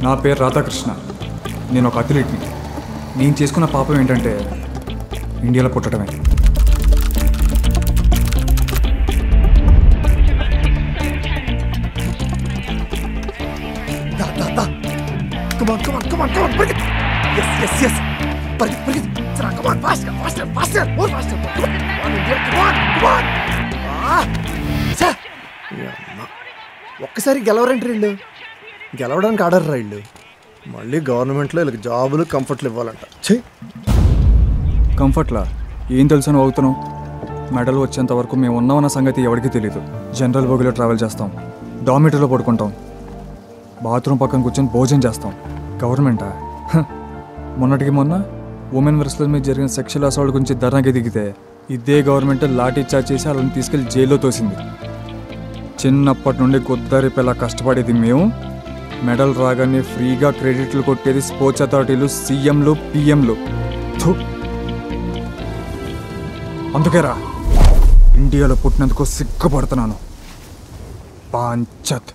నా పేరు రాధాకృష్ణ. నేను ఒక అథ్లీట్ని. నేను చేసుకున్న పాపం ఏంటంటే ఇండియాలో పుట్టడమే. ఒక్కసారి గెలవరంటే వీళ్ళు గెలవడానికి ఆర్డర్ రా వీళ్ళు. మళ్ళీ గవర్నమెంట్లో వీళ్ళకి జాబులు కంఫర్ట్లు ఇవ్వాలంట. కంఫర్ట్లా ఏం తెలుసని అవుతున్నావు? మెడల్ వచ్చేంత వరకు మేము ఉన్నామన్న సంగతి ఎవరికీ తెలియదు. జనరల్ బోగిలో ట్రావెల్ చేస్తాం, డామిటరీలో పడుకుంటాం, బాత్రూమ్ పక్కన కూర్చొని భోజనం చేస్తాం. గవర్నమెంటా? మొన్నటికి మొన్న ఉమెన్ వర్సెస్ మీద జరిగిన సెక్షువల్ అసాల్ట్ గురించి ధర్నాకి దిగితే ఇదే గవర్నమెంట్ లాఠీ చార్జ్ చేసి వాళ్ళని తీసుకెళ్లి జైల్లో తోసింది. చిన్నప్పటి నుండి కొద్దారిపేలా కష్టపడేది మేము. మెడల్ రాగానే ఫ్రీగా క్రెడిట్లు కొట్టేది స్పోర్ట్స్ అథారిటీలు, సీఎంలు, పిఎంలు. అందుకేరా ఇండియాలో పుట్టినందుకు సిగ్గుపడుతున్నాను. పాంచత్.